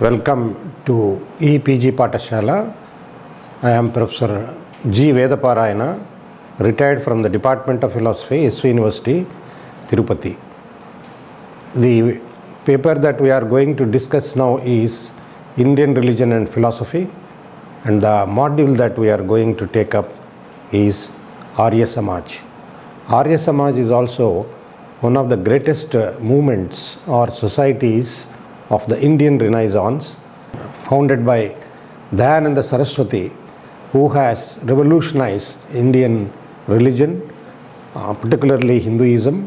Welcome to EPG Patashala. I am Professor G. Vedaparayana, retired from the Department of Philosophy, SV University, Tirupati. The paper that we are going to discuss now is Indian Religion and Philosophy, and the module that we are going to take up is Arya Samaj. Arya Samaj is also one of the greatest movements or societies of the Indian Renaissance, founded by Dayananda Saraswati, who has revolutionized Indian religion, particularly Hinduism,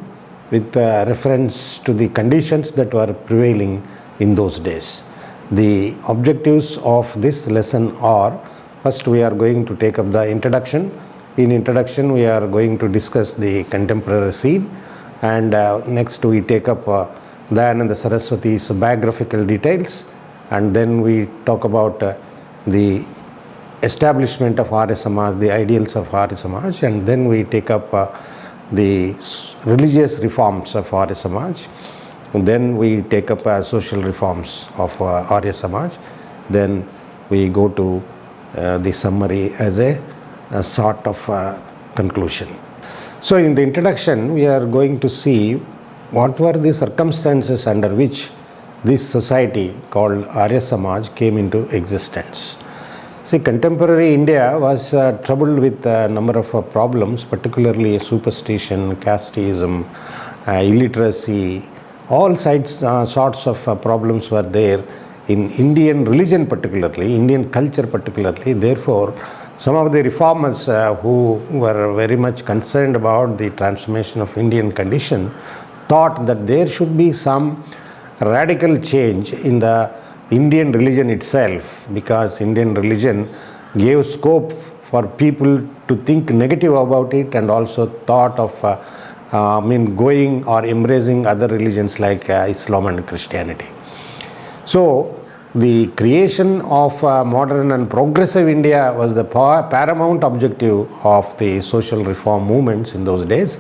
with reference to the conditions that were prevailing in those days. The objectives of this lesson are: first, we are going to take up the introduction. In introduction, we are going to discuss the contemporary scene, and next we take up Dayananda Saraswati's biographical details, and then we talk about the establishment of Arya Samaj, the ideals of Arya Samaj, and then we take up the religious reforms of Arya Samaj, and then we take up social reforms of Arya Samaj, then we go to the summary as a sort of conclusion. So in the introduction, we are going to see what were the circumstances under which this society called Arya Samaj came into existence. See, contemporary India was troubled with a number of problems, particularly superstition, casteism, illiteracy. All sorts of problems were there in Indian religion, particularly Indian culture particularly. Therefore, some of the reformers who were very much concerned about the transformation of Indian condition thought that there should be some radical change in the Indian religion itself, because Indian religion gave scope for people to think negative about it, and also thought of going or embracing other religions like Islam and Christianity. So the creation of modern and progressive India was the paramount objective of the social reform movements in those days,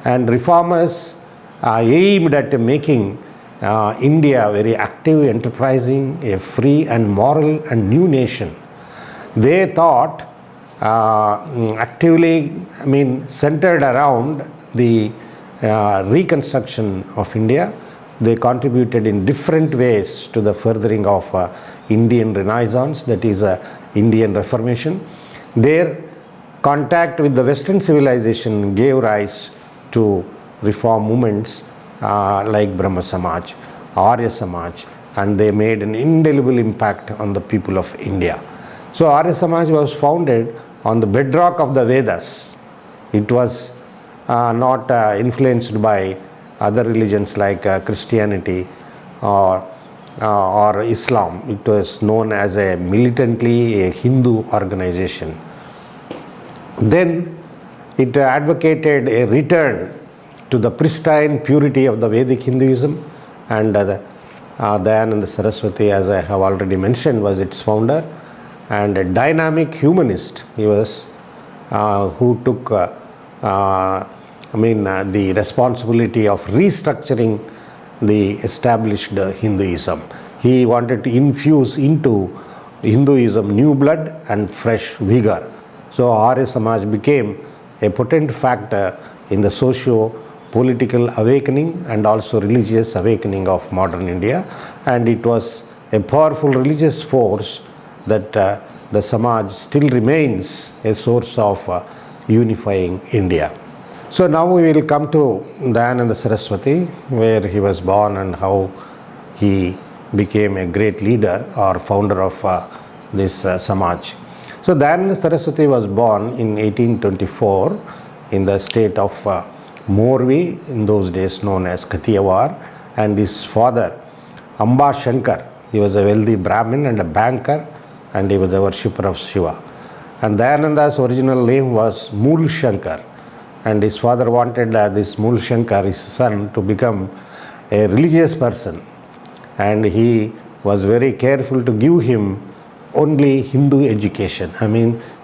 and reformers aimed at making India very active, enterprising, a free and moral and new nation. They thought actively, centered around the reconstruction of India. They contributed in different ways to the furthering of Indian Renaissance, that is Indian Reformation. Their contact with the Western civilization gave rise to reform movements like Brahma Samaj, Arya Samaj, and they made an indelible impact on the people of India. So Arya Samaj was founded on the bedrock of the Vedas. It was not influenced by other religions like Christianity or Islam. It was known as a militantly a Hindu organization. Then it advocated a return to the pristine purity of the Vedic Hinduism, and Dayananda Saraswati, as I have already mentioned, was its founder, and a dynamic humanist. He was who took the responsibility of restructuring the established Hinduism. He wanted to infuse into Hinduism new blood and fresh vigor. So Arya Samaj became a potent factor in the socio-political awakening and also religious awakening of modern India, and it was a powerful religious force that the Samaj still remains a source of unifying India. So now we will come to Dayananda Saraswati, where he was born and how he became a great leader or founder of this Samaj. So Dayananda Saraswati was born in 1824 in the state of Morvi, in those days known as Kathiawar, and his father Amba Shankar, he was a wealthy Brahmin and a banker, and he was a worshipper of Shiva. And Dayananda's original name was Mool Shankar, and his father wanted this Mool Shankar, his son, to become a religious person, and he was very careful to give him only Hindu education,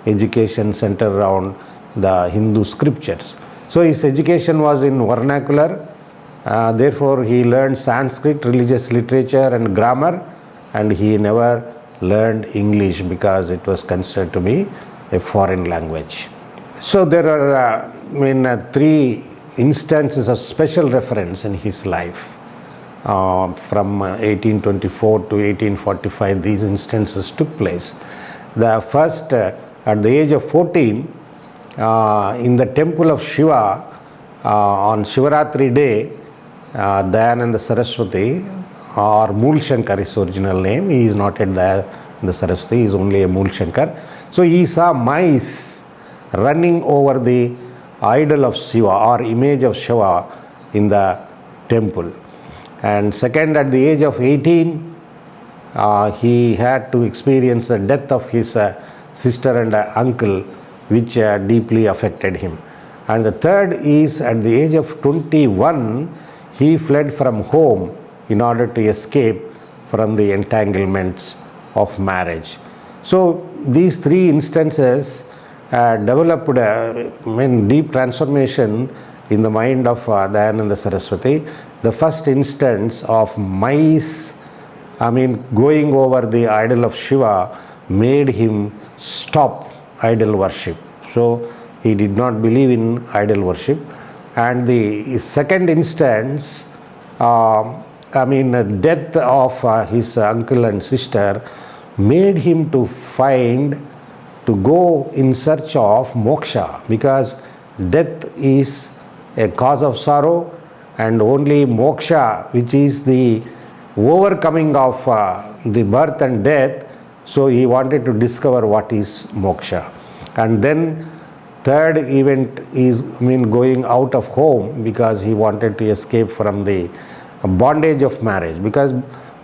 education centered around the Hindu scriptures. So his education was in vernacular, therefore he learned Sanskrit, religious literature and grammar, and he never learned English because it was considered to be a foreign language. So there are three instances of special reference in his life. From 1824 to 1845, these instances took place. The first, at the age of 14, in the temple of Shiva, on Shivaratri day, Dayananda Saraswati, or Mool Shankar, his original name, he is not at the Saraswati, he is only a Mool Shankar. So he saw mice running over the idol of Shiva or image of Shiva in the temple. And second, at the age of 18, he had to experience the death of his sister and uncle, which deeply affected him. And the third is, at the age of 21, he fled from home in order to escape from the entanglements of marriage. So these three instances developed deep transformation in the mind of Dayananda Saraswati. The first instance of mice going over the idol of Shiva made him stop idol worship. So he did not believe in idol worship. And the second instance, the death of his uncle and sister made him to go in search of moksha, because death is a cause of sorrow, and only moksha, which is the overcoming of the birth and death. So he wanted to discover what is moksha. And then third event is going out of home, because he wanted to escape from the bondage of marriage, because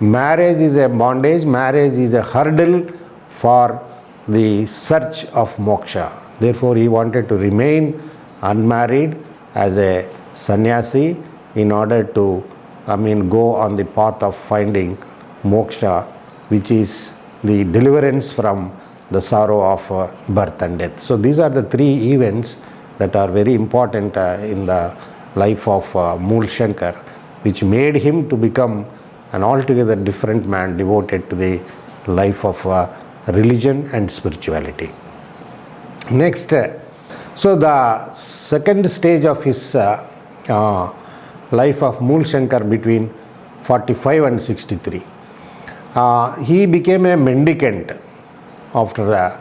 marriage is a bondage, marriage is a hurdle for the search of moksha. Therefore he wanted to remain unmarried as a sannyasi in order to go on the path of finding moksha, which is the deliverance from the sorrow of birth and death. So these are the three events that are very important in the life of Mool Shankar, which made him to become an altogether different man, devoted to the life of religion and spirituality. Next, so the second stage of his life of Mool Shankar, between 45 and 63, he became a mendicant after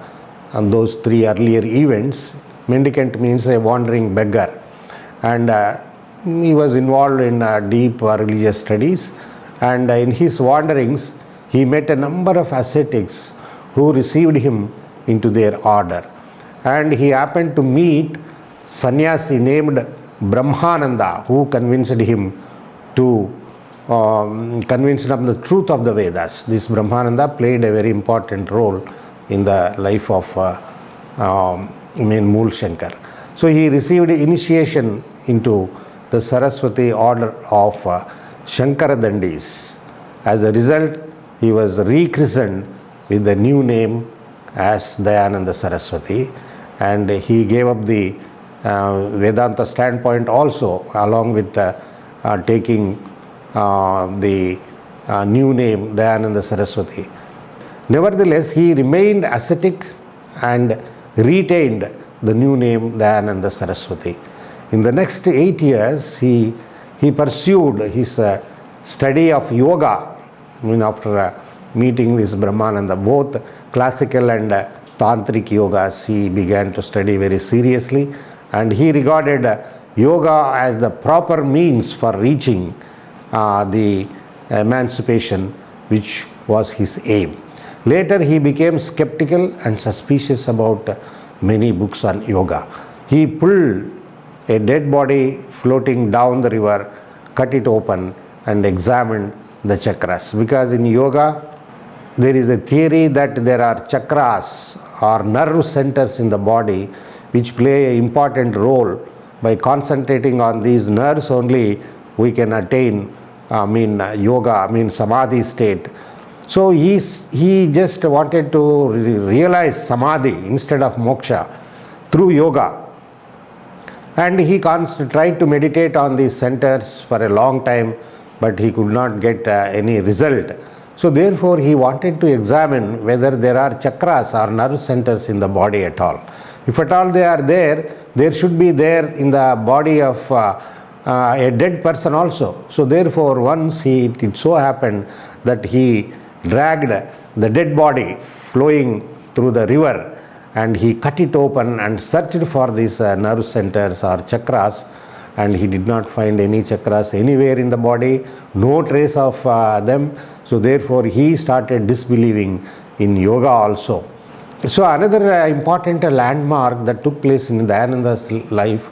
those three earlier events. Mendicant means a wandering beggar, and he was involved in deep religious studies, and in his wanderings he met a number of ascetics who received him into their order, and he happened to meet sannyasi named Brahmananda, who convinced him of the truth of the Vedas. This Brahmananda played a very important role in the life of Mool Shankar. So he received initiation into the Saraswati order of Shankaradandis. As a result, he was rechristened with the new name as Dayananda Saraswati, and he gave up the Vedanta standpoint also, along with taking the new name Dayananda Saraswati. Nevertheless, he remained ascetic and retained the new name Dayananda Saraswati. In the next 8 years, he pursued his study of yoga. After meeting this Brahmananda, both classical and tantric yogas, he began to study very seriously, and he regarded yoga as the proper means for reaching the emancipation, which was his aim. Later he became skeptical and suspicious about many books on yoga. He pulled a dead body floating down the river, cut it open and examined the chakras, because in yoga there is a theory that there are chakras or nerve centers in the body which play an important role. By concentrating on these nerves only, we can attain yoga, samadhi state. So he just wanted to realize samadhi instead of moksha through yoga, and he tried to meditate on these centers for a long time, but he could not get any result. So therefore he wanted to examine whether there are chakras or nerve centers in the body at all. If at all they are there, there should be there in the body of a dead person also. So therefore once it so happened that he dragged the dead body flowing through the river, and he cut it open and searched for these nerve centers or chakras, and he did not find any chakras anywhere in the body, no trace of them. So therefore he started disbelieving in yoga also. So another important landmark that took place in Dayananda's life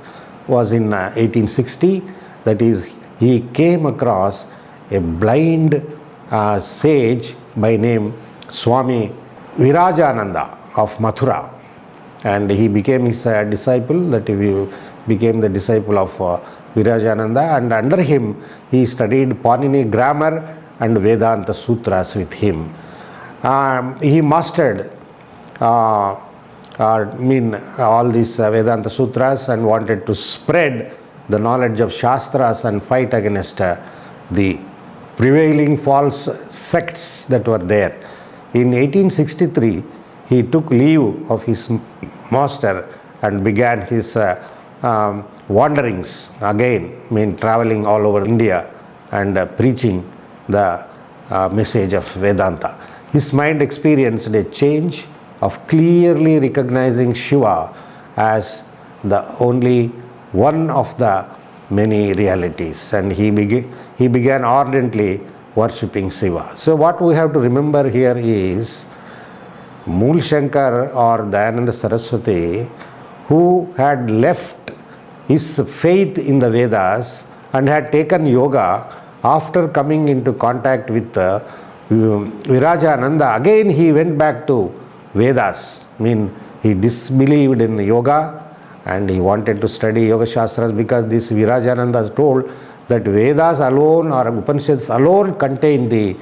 was in 1860. That is, he came across a blind sage by name Swami Virajananda of Mathura, and he became his disciple. That he became the disciple of Virajananda, and under him he studied Panini grammar and Vedanta sutras with him. He mastered all these Vedanta sutras and wanted to spread the knowledge of Shastras and fight against the prevailing false sects that were there. In 1863, he took leave of his master and began his wanderings again, traveling all over India and preaching the message of Vedanta. His mind experienced a change of clearly recognizing Shiva as the only one of the many realities, and he began ardently worshipping Shiva. So what we have to remember here is Mool Shankar or Dayananda Saraswati, who had left his faith in the Vedas and had taken yoga, after coming into contact with Virajananda, again he went back to Vedas. He disbelieved in yoga and he wanted to study Yoga Shastras, because this Virajananda told that Vedas alone or Upanishads alone contain the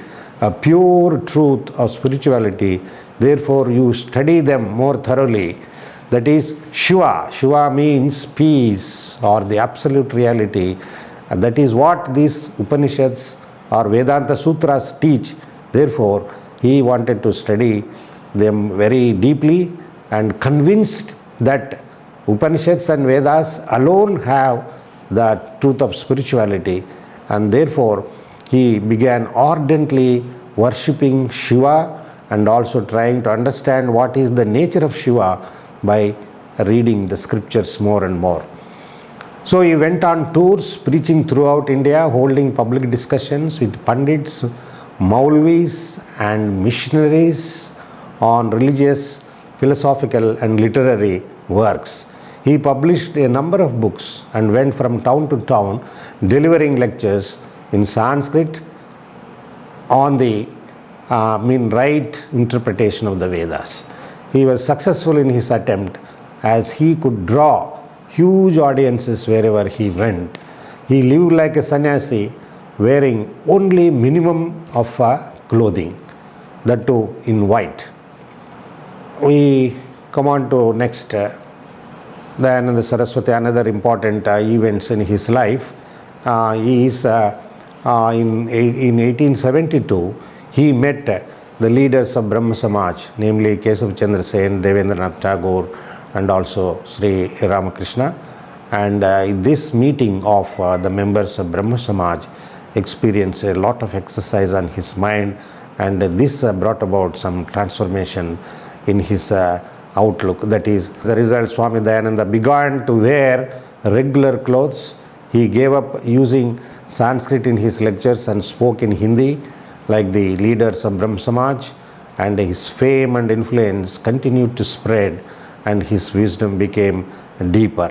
pure truth of spirituality. Therefore you study them more thoroughly. That is Shiva. Shiva means peace or the absolute reality. And that is what these Upanishads or Vedanta Sutras teach. Therefore he wanted to study them very deeply, and convinced that Upanishads and Vedas alone have the truth of spirituality, and therefore he began ardently worshipping Shiva and also trying to understand what is the nature of Shiva by reading the scriptures more and more. So he went on tours preaching throughout India, holding public discussions with Pandits, Maulvis and missionaries on religious, philosophical and literary works. He published a number of books and went from town to town delivering lectures in Sanskrit on the right interpretation of the Vedas. He was successful in his attempt, as he could draw huge audiences wherever he went. He lived like a sannyasi, wearing only minimum of clothing, that too in white. We come on to next Dayananda Saraswati. Another important events in his life is in 1872 he met the leaders of Brahma Samaj, namely Kesav Chandra Sen, Devendranath Tagore and also Sri Ramakrishna. And this meeting of the members of Brahma Samaj experienced a lot of exercise on his mind, and this brought about some transformation in his outlook. That is, as a result, Swami Dayananda began to wear regular clothes. He gave up using Sanskrit in his lectures and spoke in Hindi like the leaders of Brahma Samaj, and his fame and influence continued to spread and his wisdom became deeper.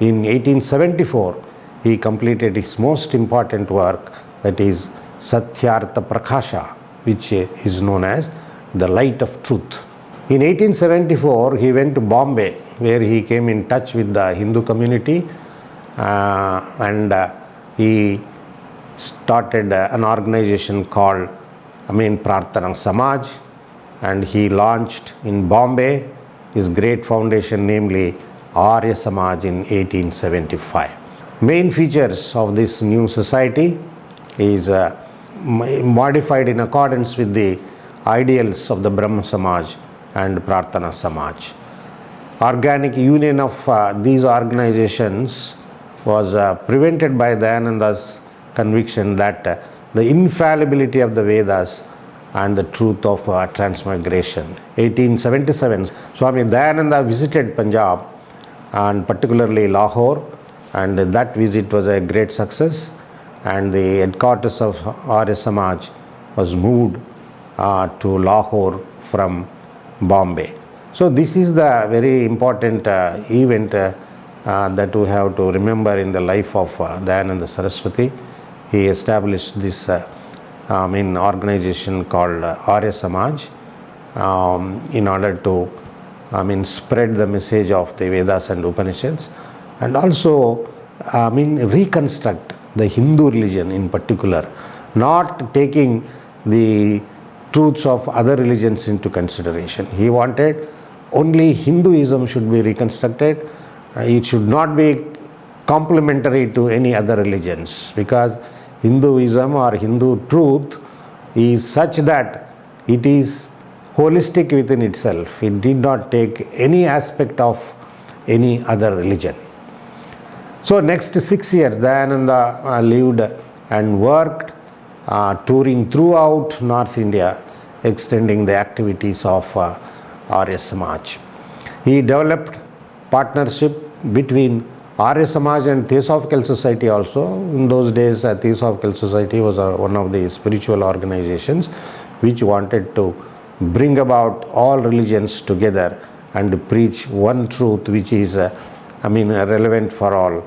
In 1874, he completed his most important work, that is Satyartha Prakasha, which is known as the Light of Truth. In 1874, he went to Bombay, where he came in touch with the Hindu community, and he started an organization called Prarthana Samaj, and he launched in Bombay his great foundation, namely Arya Samaj, in 1875. Main features of this new society is modified in accordance with the ideals of the Brahma Samaj and Prarthana Samaj. Organic union of these organizations was prevented by Dayananda's conviction that the infallibility of the Vedas and the truth of transmigration. 1877, Swami Dayananda visited Punjab and particularly Lahore, and that visit was a great success, and the headquarters of Arya Samaj was moved to Lahore from Bombay. So this is the very important event that we have to remember in the life of Dayananda Saraswati. He established this organization called Arya Samaj in order to spread the message of the Vedas and Upanishads, and also reconstruct the Hindu religion in particular, not taking the truths of other religions into consideration. He wanted only Hinduism should be reconstructed. It should not be complementary to any other religions, because Hinduism or Hindu truth is such that it is holistic within itself. It did not take any aspect of any other religion. So next 6 years Dayananda lived and worked, touring throughout North India, extending the activities of Arya Samaj. He developed partnership between Arya Samaj and Theosophical Society also. In those days, Theosophical Society was one of the spiritual organizations which wanted to bring about all religions together and preach one truth which is relevant for all,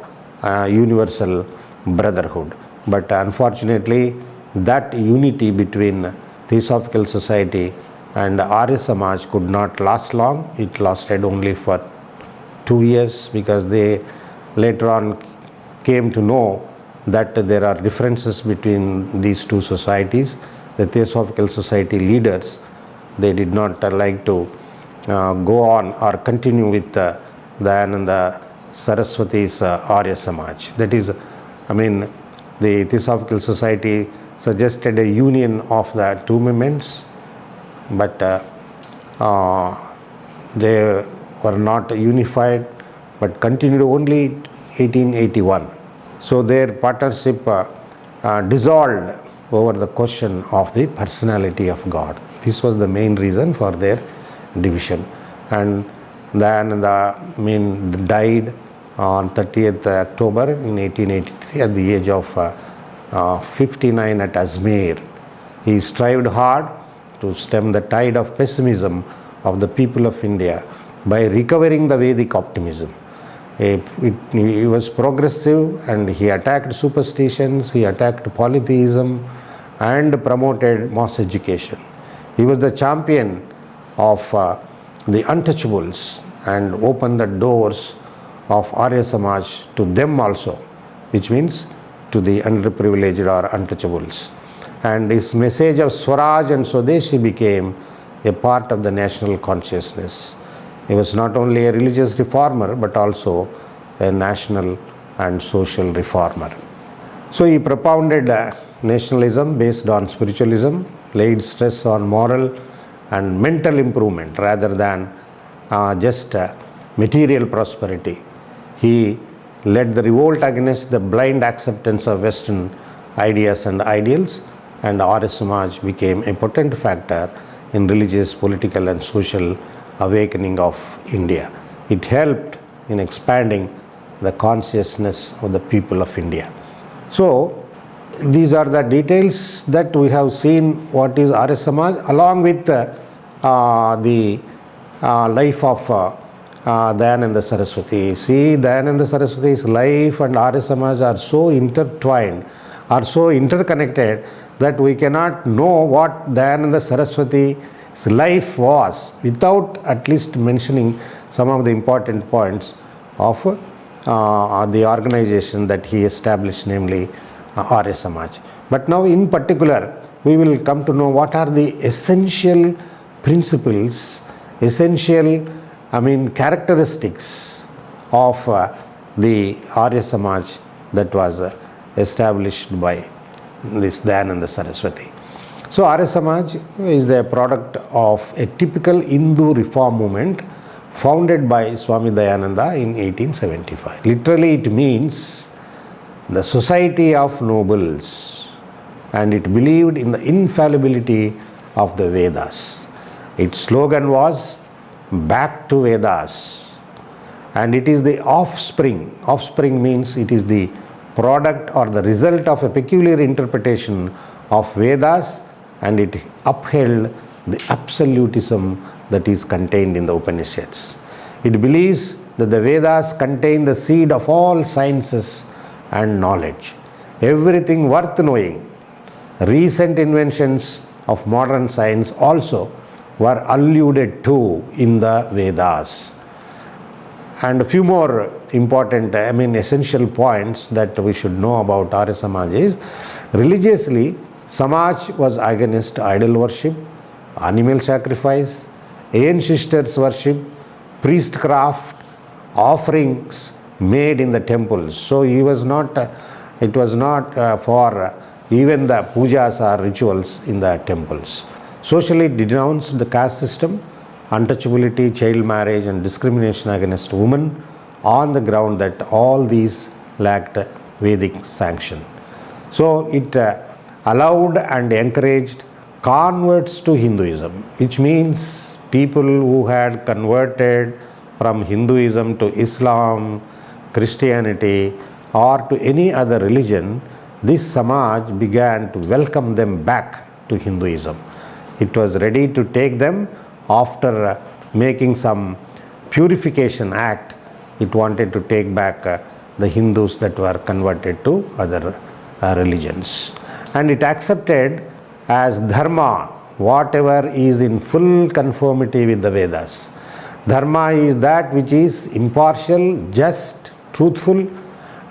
universal brotherhood. But unfortunately, that unity between Theosophical Society and Arya Samaj could not last long. It lasted only for 2 years, because they later on came to know that there are differences between these two societies. The Theosophical Society leaders, they did not like to go on or continue with Dayananda Saraswati's Arya Samaj. That is, the Theosophical Society suggested a union of the two movements, but they were not unified, but continued only 1881. So their partnership dissolved over the question of the personality of God. This was the main reason for their division. And Dayananda died on 30th October in 1883 at the age of 59 at Ajmer. He strived hard to stem the tide of pessimism of the people of India by recovering the Vedic optimism. He was progressive, and he attacked superstitions, he attacked polytheism, and promoted mass education. He was the champion of the untouchables and opened the doors of Arya Samaj to them also, which means to the underprivileged or untouchables. And his message of Swaraj and Swadeshi became a part of the national consciousness. He was not only a religious reformer, but also a national and social reformer. So he propounded nationalism based on spiritualism, laid stress on moral and mental improvement rather than just material prosperity. He led the revolt against the blind acceptance of Western ideas and ideals, and Arya Samaj became a potent factor in religious, political and social awakening of India. It helped in expanding the consciousness of the people of India. So these are the details that we have seen what is Arya Samaj, along with the life of Dayananda Saraswati. See, Dayananda Saraswati's life and Arya Samaj are so intertwined, are so interconnected, that we cannot know what Dayananda Saraswati's life was without at least mentioning some of the important points of the organization that he established, namely Arya Samaj. But now in particular, we will come to know what are the essential principles, essential characteristics of the Arya Samaj that was established by this Dayananda Saraswati. So Arya Samaj is the product of a typical Hindu reform movement founded by Swami Dayananda in 1875. Literally it means the society of nobles, and it believed in the infallibility of the Vedas. Its slogan was "Back to Vedas," and it is the offspring. Offspring means it is the product or the result of a peculiar interpretation of Vedas, and it upheld the absolutism that is contained in the Upanishads. It believes that the Vedas contain the seed of all sciences and knowledge, everything worth knowing. Recent inventions of modern science also were alluded to in the Vedas. And a few more important, essential points that we should know about Arya Samaj is, religiously, Samaj was against idol worship, animal sacrifice, ancestors worship, priestcraft, offerings made in the temples. So it was not for even the pujas or rituals in the temples. Socially denounced the caste system, untouchability, child marriage and discrimination against women on the ground that all these lacked Vedic sanction. So it allowed and encouraged converts to Hinduism, which means people who had converted from Hinduism to Islam, Christianity or to any other religion. This Samaj began to welcome them back to Hinduism. It was ready to take them after making some purification act. It wanted to take back the Hindus that were converted to other religions. And it accepted as dharma whatever is in full conformity with the Vedas. Dharma is that which is impartial, just, truthful,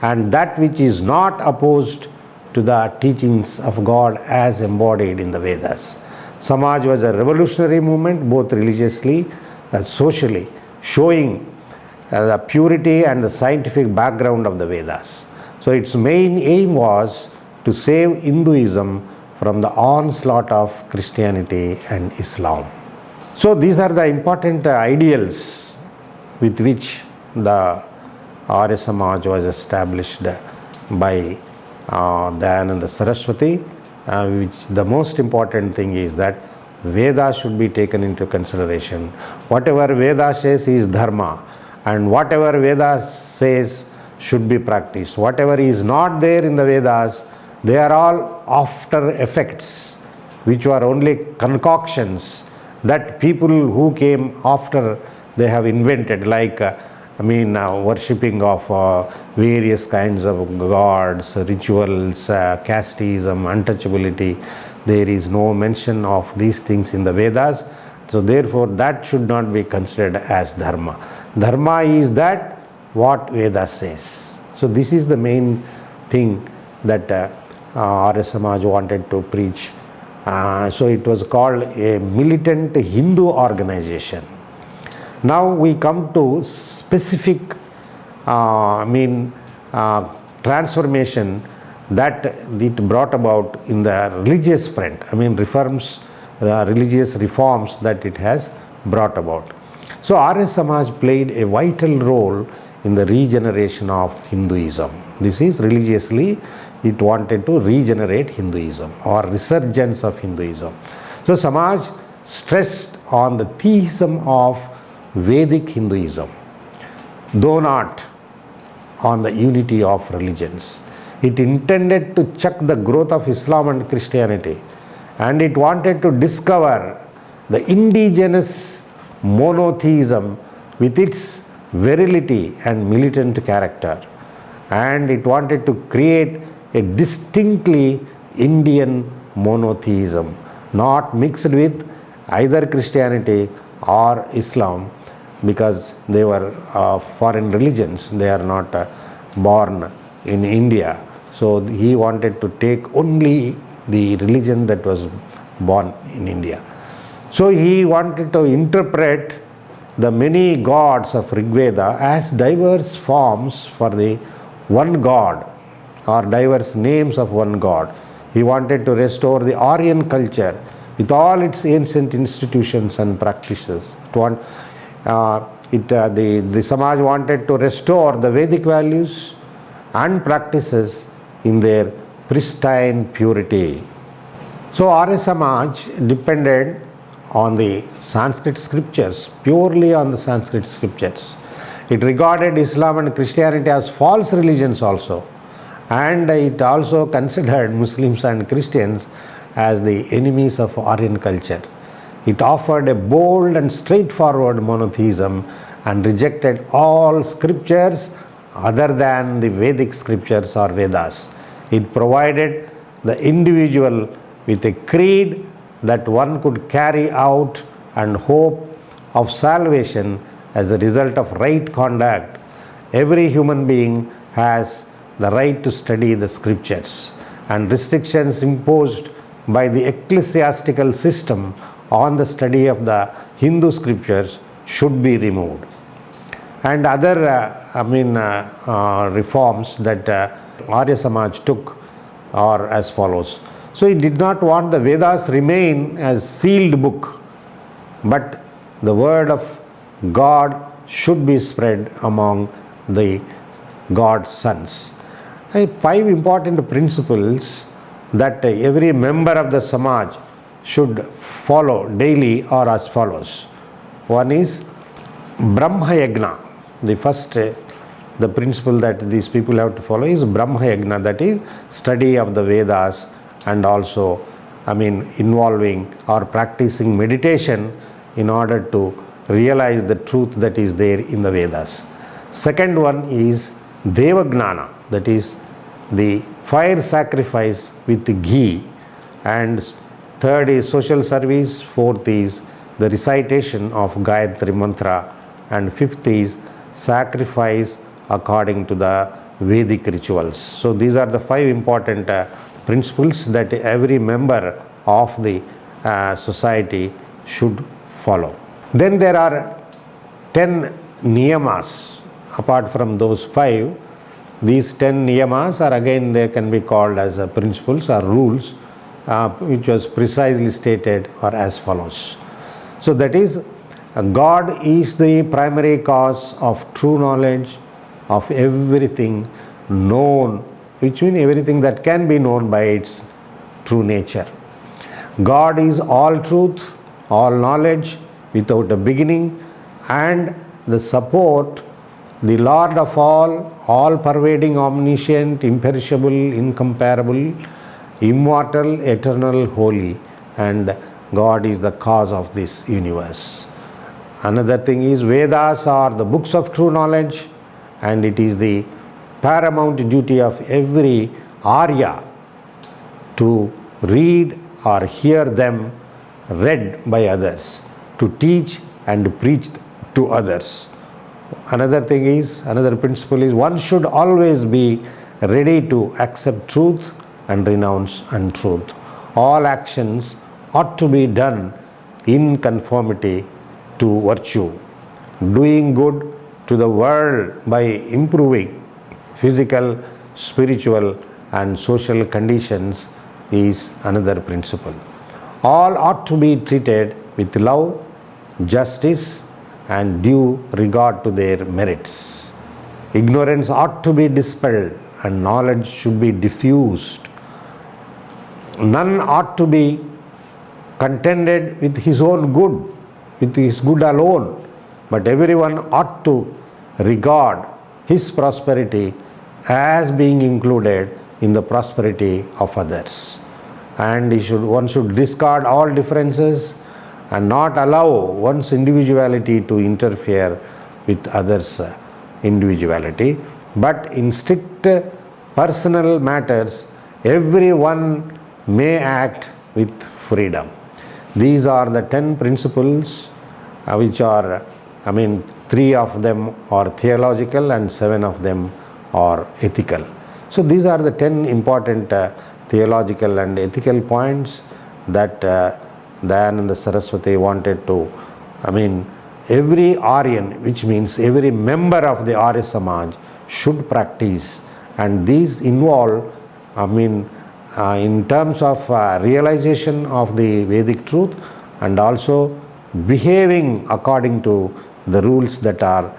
and that which is not opposed to the teachings of God as embodied in the Vedas. Samaj was a revolutionary movement, both religiously and socially, showing the purity and the scientific background of the Vedas. So its main aim was to save Hinduism from the onslaught of Christianity and Islam. So these are the important ideals with which the Arya Samaj was established by Dayananda Saraswati, which the most important thing is that Veda should be taken into consideration. Whatever Veda says is dharma, and whatever Veda says should be practiced. Whatever is not there in the Vedas, they are all after effects, which were only concoctions that people who came after they have invented, like worshipping of various kinds of gods, rituals, casteism, untouchability. There is no mention of these things in the Vedas. So therefore that should not be considered as dharma. Dharma is that what Veda says. So this is the main thing that Arya Samaj wanted to preach. So it was called a militant Hindu organization. Now we come to specific transformation that it brought about in the religious front. Reforms, religious reforms that it has brought about. So Arya Samaj played a vital role in the regeneration of Hinduism. This is religiously, it wanted to regenerate Hinduism or resurgence of Hinduism. So Samaj stressed on the theism of Vedic Hinduism, though not on the unity of religions. It intended to check the growth of Islam and Christianity, and it wanted to discover the indigenous monotheism with its virility and militant character, and it wanted to create a distinctly Indian monotheism, not mixed with either Christianity or Islam, because they were foreign religions. They are not born in India. So he wanted to take only the religion that was born in India. So he wanted to interpret the many gods of Rigveda as diverse forms for the one God, or diverse names of one God, He wanted to restore the Aryan culture with all its ancient institutions and practices. The Samaj wanted to restore the Vedic values and practices in their pristine purity. So Arya Samaj depended on the Sanskrit scriptures, purely on the Sanskrit scriptures. It regarded Islam and Christianity as false religions also, and it also considered Muslims and Christians as the enemies of Aryan culture. It offered a bold and straightforward monotheism and rejected all scriptures other than the Vedic scriptures or Vedas. It provided the individual with a creed that one could carry out and hope of salvation as a result of right conduct. Every human being has the right to study the scriptures, and restrictions imposed by the ecclesiastical system on the study of the Hindu scriptures should be removed. And other reforms that Arya Samaj took are as follows. So it did not want the Vedas remain as sealed book, but the word of God should be spread among the God's sons. 5 important principles that every member of the Samaj should follow daily are as follows. One is Brahma Yagna. The principle that these people have to follow is Brahma Yagna, that is study of the Vedas, and also involving or practicing meditation in order to realize the truth that is there in the Vedas. Second one is Devagnana, that is the fire sacrifice with the ghee. And third is social service. Fourth is the recitation of Gayatri Mantra. And fifth is sacrifice according to the Vedic rituals. So these are the 5 important principles that every member of the society should follow. Then there are 10 niyamas apart from those 5. These 10 niyamas are again, they can be called as principles or rules, which was precisely stated or as follows. So that is, God is the primary cause of true knowledge of everything known, which means everything that can be known by its true nature. God is all truth, all knowledge, without a beginning, and the support, the Lord of all pervading, omniscient, imperishable, incomparable, immortal, eternal, holy, and God is the cause of this universe. Another thing is Vedas are the books of true knowledge, and it is the paramount duty of every Arya to read or hear them read by others, to teach and preach to others. Another principle is one should always be ready to accept truth and renounce untruth. All actions ought to be done in conformity to virtue. Doing good to the world by improving physical, spiritual, and social conditions is another principle. All ought to be treated with love, justice, and due regard to their merits. Ignorance ought to be dispelled and knowledge should be diffused. None ought to be contented with his own good, with his good alone, but everyone ought to regard his prosperity as being included in the prosperity of others. And one should discard all differences and not allow one's individuality to interfere with others' individuality. But in strict personal matters, everyone may act with freedom. These are the 10 principles which are, 3 of them are theological and 7 of them are ethical. So these are the 10 important theological and ethical points that Dayananda Saraswati wanted to, every Aryan, which means every member of the Arya Samaj should practice, and these involve, in terms of realization of the Vedic truth and also behaving according to the rules that are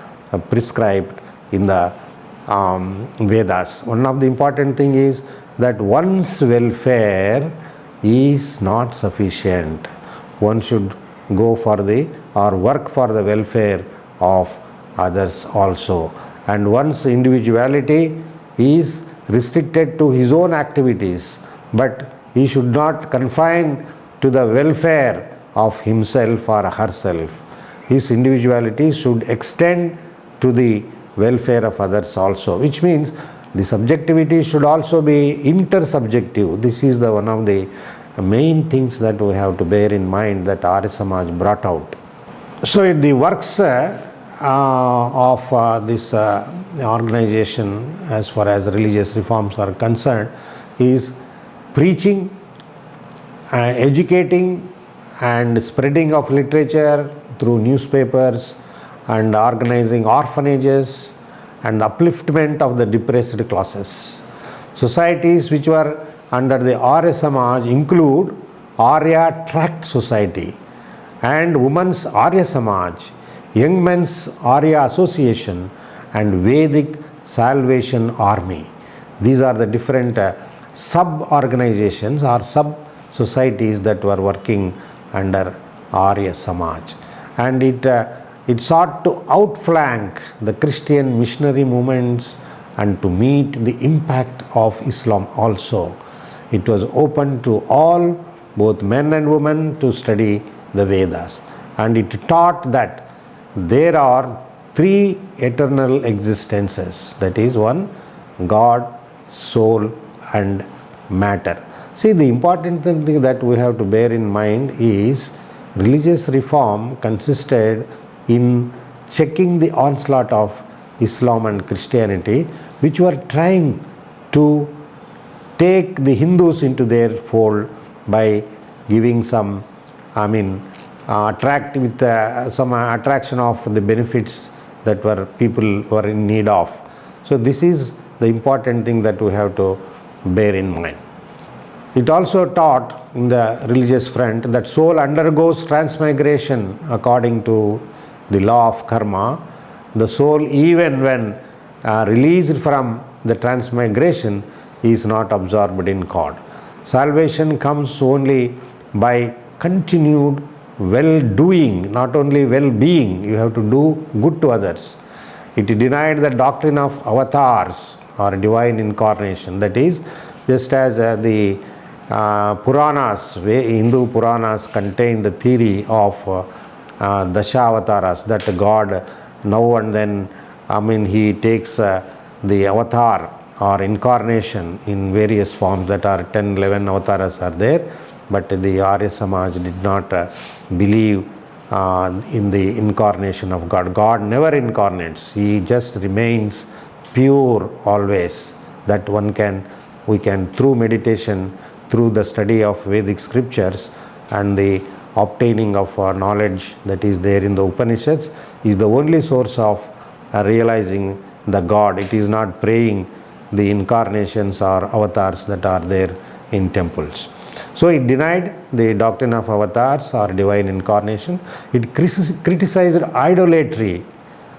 prescribed in the Vedas. One of the important thing is that one's welfare is not sufficient. One should go for the or work for the welfare of others also. And one's individuality is restricted to his own activities, but he should not confine to the welfare of himself or herself. His individuality should extend to the welfare of others also, which means the subjectivity should also be intersubjective. This is the one of the main things that we have to bear in mind that Arya Samaj brought out. So in the works of this organization as far as religious reforms are concerned is preaching, educating and spreading of literature through newspapers and organizing orphanages and upliftment of the depressed classes. Societies which were under the Arya Samaj include Arya Tract Society and Women's Arya Samaj, Young Men's Arya Association and Vedic Salvation Army. These are the different sub-organizations or sub-societies that were working under Arya Samaj. And it sought to outflank the Christian missionary movements and to meet the impact of Islam also. It was open to all, both men and women, to study the Vedas. And it taught that there are three eternal existences, that is, one, God, soul and matter. See, the important thing that we have to bear in mind is religious reform consisted in checking the onslaught of Islam and Christianity, which were trying to take the Hindus into their fold by giving some, attract with some attraction of the benefits that were people were in need of. So this is the important thing that we have to bear in mind. It also taught in the religious front that soul undergoes transmigration according to the law of karma. The soul, even when released from the transmigration, is not absorbed in God. Salvation comes only by continued well-doing, not only well-being. You have to do good to others. It denied the doctrine of avatars or divine incarnation. That is, just as the Puranas, Hindu Puranas contain the theory of Dashavataras, that God now and then, he takes the avatar or incarnation in various forms. That are 10, 11 avatars are there, but the Arya Samaj did not believe in the incarnation of God. God never incarnates. He just remains pure always. That we can through meditation, through the study of Vedic scriptures and the obtaining of knowledge that is there in the Upanishads, is the only source of realizing the God. It is not praying the incarnations or avatars that are there in temples. So it denied the doctrine of avatars or divine incarnation. It criticized idolatry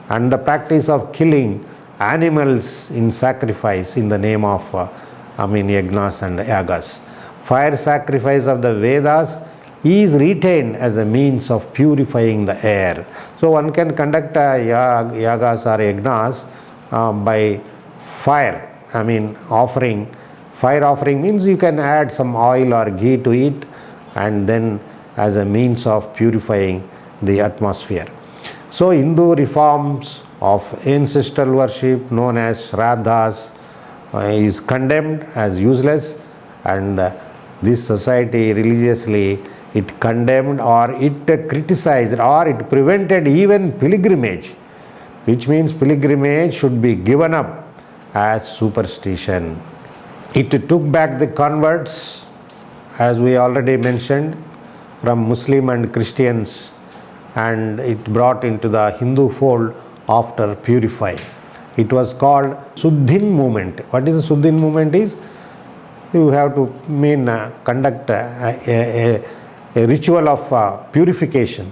and the practice of killing animals in sacrifice in the name of yagnas and yagas. Fire sacrifice of the Vedas is retained as a means of purifying the air. So one can conduct yagas or yagnas by fire. Offering. Fire offering means you can add some oil or ghee to it, and then as a means of purifying the atmosphere. So Hindu reforms of ancestral worship known as Shraddhas is condemned as useless, and this society religiously it condemned or it criticized or it prevented even pilgrimage, which means pilgrimage should be given up as superstition. It took back the converts, as we already mentioned, from Muslim and Christians, and it brought into the Hindu fold after purifying. It was called Suddhin movement. What is the Suddhin movement is? you have to conduct a ritual of purification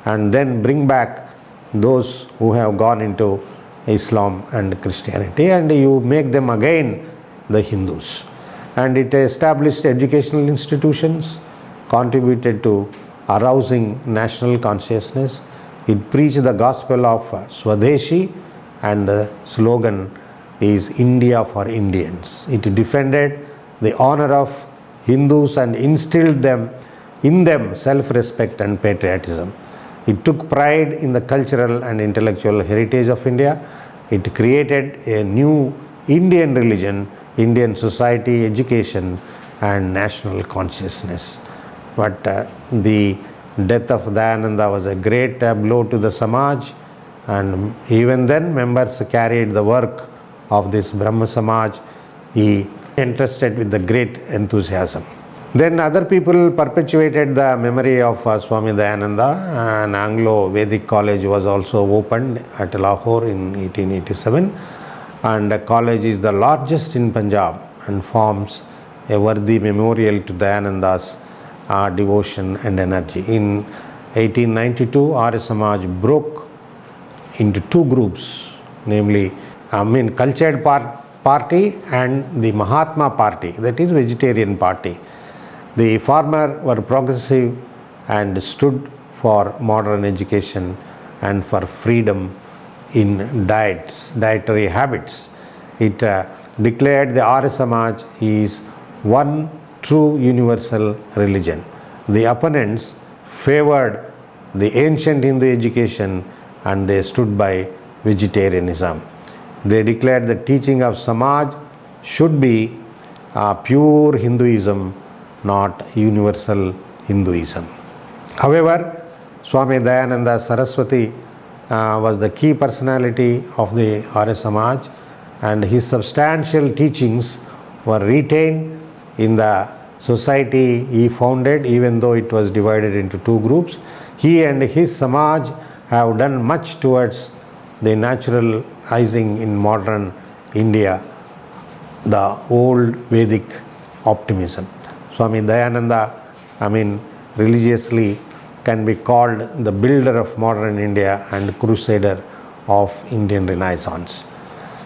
and then bring back those who have gone into Islam and Christianity, and you make them again the Hindus. And it established educational institutions, contributed to arousing national consciousness. It preached the gospel of Swadeshi, and the slogan is India for Indians. It defended the honor of Hindus and instilled in them self-respect and patriotism. It took pride in the cultural and intellectual heritage of India. It created a new Indian religion, Indian society, education, and national consciousness. But the death of Dayananda was a great blow to the Samaj, and even then members carried the work of this Brahma Samaj. He entrusted with the great enthusiasm. Then other people perpetuated the memory of Swami Dayananda. An Anglo-Vedic college was also opened at Lahore in 1887, and the college is the largest in Punjab and forms a worthy memorial to Dayananda's devotion and energy. In 1892, Arya Samaj broke into two groups, namely cultured party and the Mahatma party, that is vegetarian party. The former were progressive and stood for modern education and for freedom in dietary habits. It declared the Arya Samaj is one true universal religion. The opponents favored the ancient Hindu education and they stood by vegetarianism. They declared the teaching of Samaj should be pure Hinduism, not universal Hinduism. However, Swami Dayananda Saraswati was the key personality of the Arya Samaj, and his substantial teachings were retained in the society he founded, even though it was divided into two groups. He and his Samaj have done much towards the naturalizing in modern India the old Vedic optimism. Swami Dayananda, religiously can be called the builder of modern India and crusader of Indian Renaissance.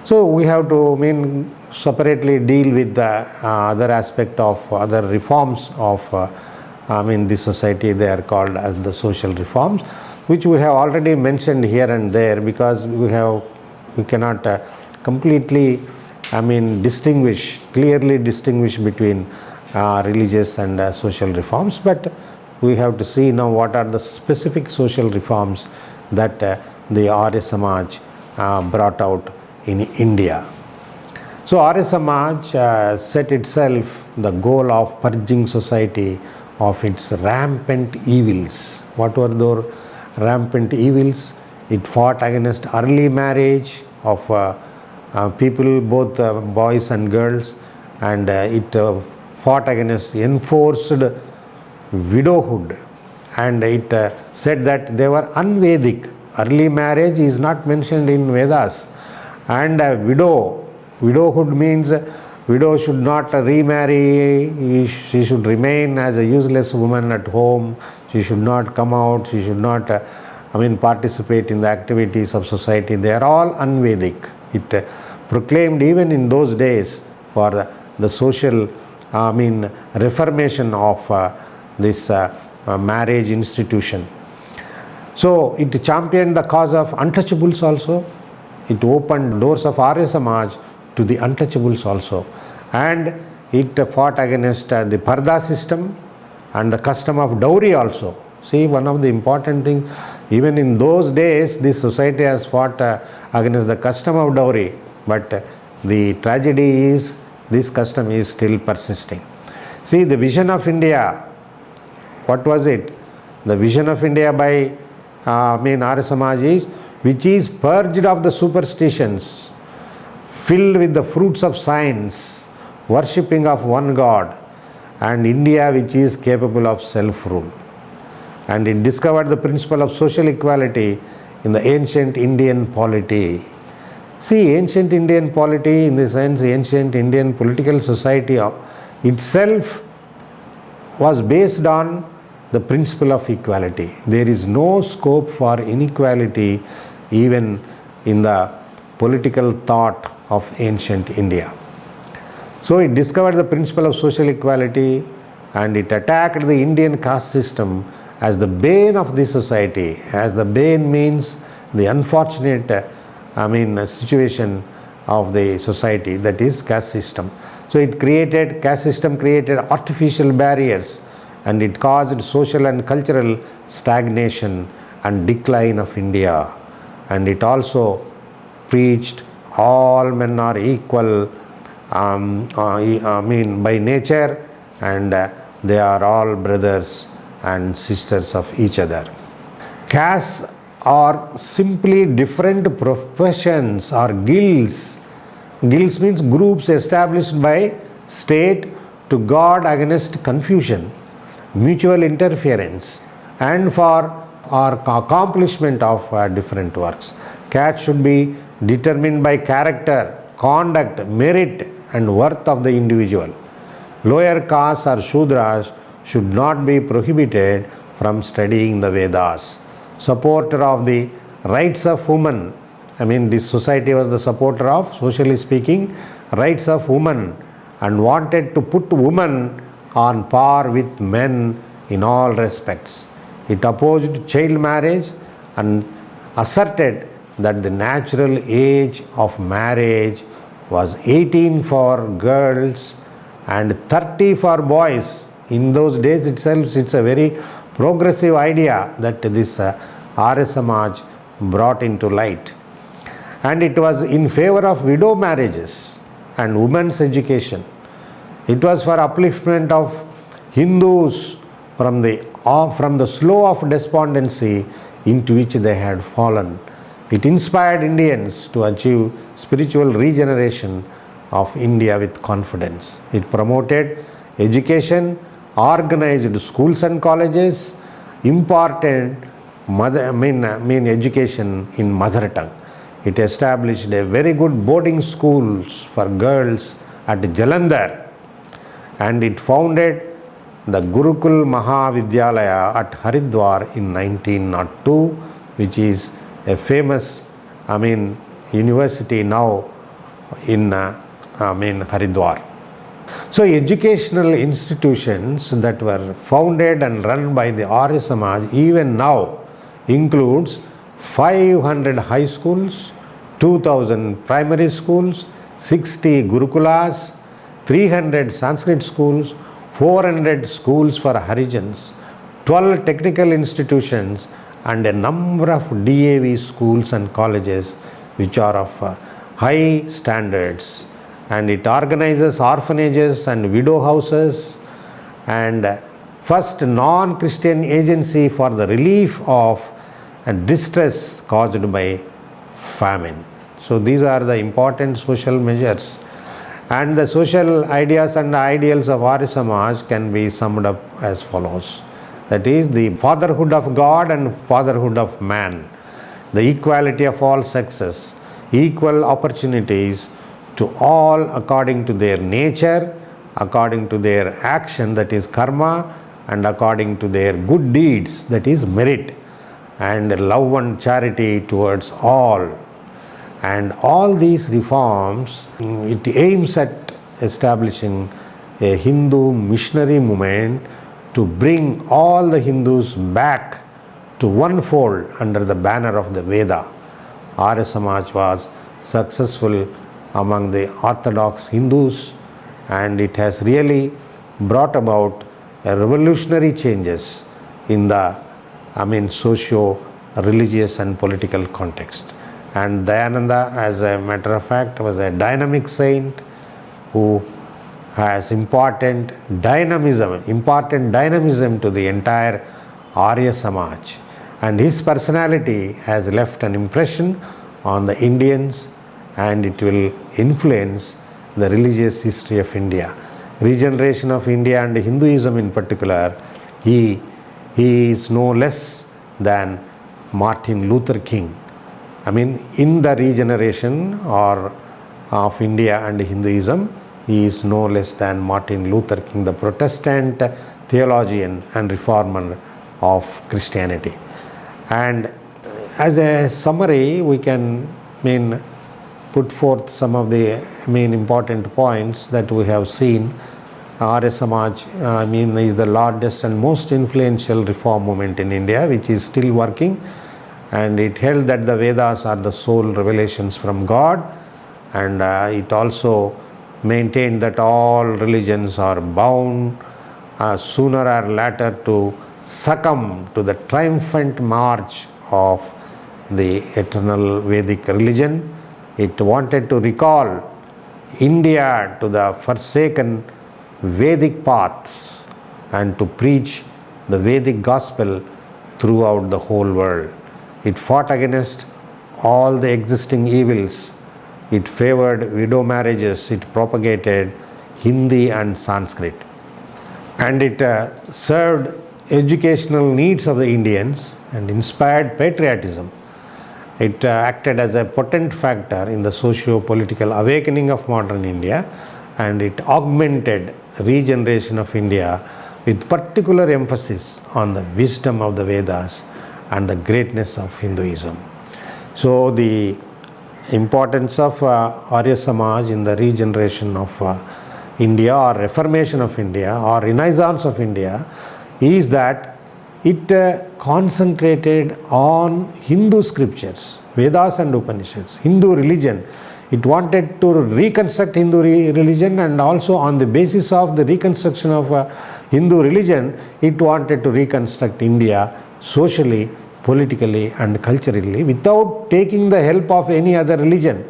So we have to separately deal with the other aspect of other reforms of this society. They are called as the social reforms, which we have already mentioned here and there, because we cannot completely clearly distinguish between religious and social reforms, but we have to see now what are the specific social reforms that the Arya Samaj brought out in India. So Arya Samaj set itself the goal of purging society of its rampant evils. What were those rampant evils? It fought against early marriage of people, both boys and girls, and it fought against enforced widowhood, and it said that they were un-Vedic. Early marriage is not mentioned in Vedas, and widowhood means widow should not remarry, she should remain as a useless woman at home, she should not come out, she should not participate in the activities of society. They are all un-Vedic. It proclaimed even in those days for the social reformation of this marriage institution. So it championed the cause of untouchables also. It opened doors of Arya Samaj to the untouchables also, and it fought against the Parda system and the custom of dowry also. See, one of the important things, even in those days this society has fought against the custom of dowry, but the tragedy is this custom is still persisting. See, the vision of India, what was it? The vision of India by Arya Samaj is, which is purged of the superstitions, filled with the fruits of science, worshipping of one God, and India which is capable of self-rule. And it discovered the principle of social equality in the ancient Indian polity. See, ancient Indian polity, in the sense ancient Indian political society, itself was based on the principle of equality. There is no scope for inequality even in the political thought of ancient India. So it discovered the principle of social equality, and it attacked the Indian caste system as the bane of the society. As the bane means the unfortunate situation of the society, that is caste system. So caste system created artificial barriers, and it caused social and cultural stagnation and decline of India. And it also preached all men are equal by nature, and they are all brothers and sisters of each other. Castes are simply different professions or guilds. Guilds means groups established by state to guard against confusion, mutual interference, and for accomplishment of different works. Castes should be determined by character, conduct, merit, and worth of the individual. Lower castes or Shudras should not be prohibited from studying the Vedas. Supporter of the rights of women, this society was the supporter of, socially speaking, rights of women, and wanted to put women on par with men in all respects. It opposed child marriage and asserted that the natural age of marriage was 18 for girls and 30 for boys. In those days itself, it's a very progressive idea that this Arya Samaj brought into light. And it was in favor of widow marriages and women's education. It was for upliftment of Hindus from the slough of despondency into which they had fallen. It inspired Indians to achieve spiritual regeneration of India with confidence. It promoted education, organized schools and colleges, imparted education in mother tongue. It established a very good boarding schools for girls at Jalandhar, and it founded the Gurukul Mahavidyalaya at Haridwar in 1902, which is a famous university now in Haridwar. So educational institutions that were founded and run by the Arya Samaj even now includes 500 high schools, 2000 primary schools, 60 Gurukulas, 300 Sanskrit schools, 400 schools for Harijans, 12 technical institutions, and a number of DAV schools and colleges which are of high standards. And it organizes orphanages and widow houses, and first non-Christian agency for the relief of distress caused by famine. So these are the important social measures. And the social ideas and ideals of Arya Samaj can be summed up as follows. That is the fatherhood of God and fatherhood of man, the equality of all sexes, equal opportunities to all according to their nature, according to their action, that is karma, and according to their good deeds, that is merit, and love and charity towards all. And all these reforms, it aims at establishing a Hindu missionary movement to bring all the Hindus back to one fold under the banner of the Veda. Arya Samaj was successful among the Orthodox Hindus, and it has really brought about a revolutionary changes in the socio-religious and political context. And Dayananda, as a matter of fact, was a dynamic saint who has imparted dynamism to the entire Arya Samaj. And his personality has left an impression on the Indians, and it will influence the religious history of India. Regeneration of India and Hinduism in particular, he is no less than Martin Luther King. In the regeneration of India and Hinduism, He is no less than Martin Luther King, the Protestant theologian and reformer of Christianity. And as a summary, we can put forth some of the main important points that we have seen. Arya Samaj is the largest and most influential reform movement in India, which is still working, and it held that the Vedas are the sole revelations from God, and it also maintained that all religions are bound sooner or later to succumb to the triumphant march of the eternal Vedic religion. It wanted to recall India to the forsaken Vedic paths and to preach the Vedic gospel throughout the whole world. It fought against all the existing evils. It favored widow marriages. It propagated Hindi and Sanskrit. And it served educational needs of the Indians and inspired patriotism. It acted as a potent factor in the socio-political awakening of modern India, and it augmented regeneration of India with particular emphasis on the wisdom of the Vedas and the greatness of Hinduism. So the importance of Arya Samaj in the regeneration of India, or reformation of India, or renaissance of India, is that it concentrated on Hindu scriptures, Vedas and Upanishads, Hindu religion. It wanted to reconstruct Hindu religion, and also on the basis of the reconstruction of Hindu religion, it wanted to reconstruct India socially, politically and culturally without taking the help of any other religion.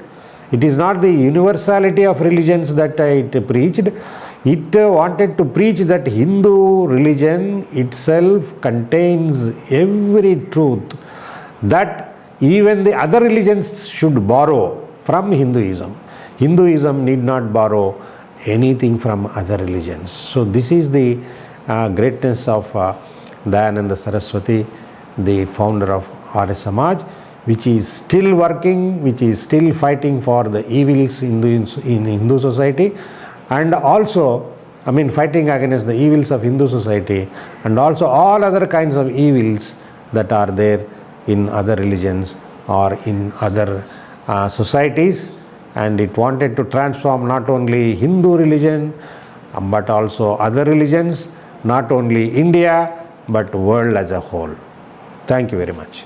It is not the universality of religions that it preached. It wanted to preach that Hindu religion itself contains every truth that even the other religions should borrow from Hinduism. Hinduism need not borrow anything from other religions. So this is the greatness of Dayananda Saraswati, the founder of Arya Samaj, which is still working, which is still fighting for the evils in Hindu society, and also fighting against the evils of Hindu society, and also all other kinds of evils that are there in other religions or in other societies. And it wanted to transform not only Hindu religion but also other religions, not only India but world as a whole. Thank you very much.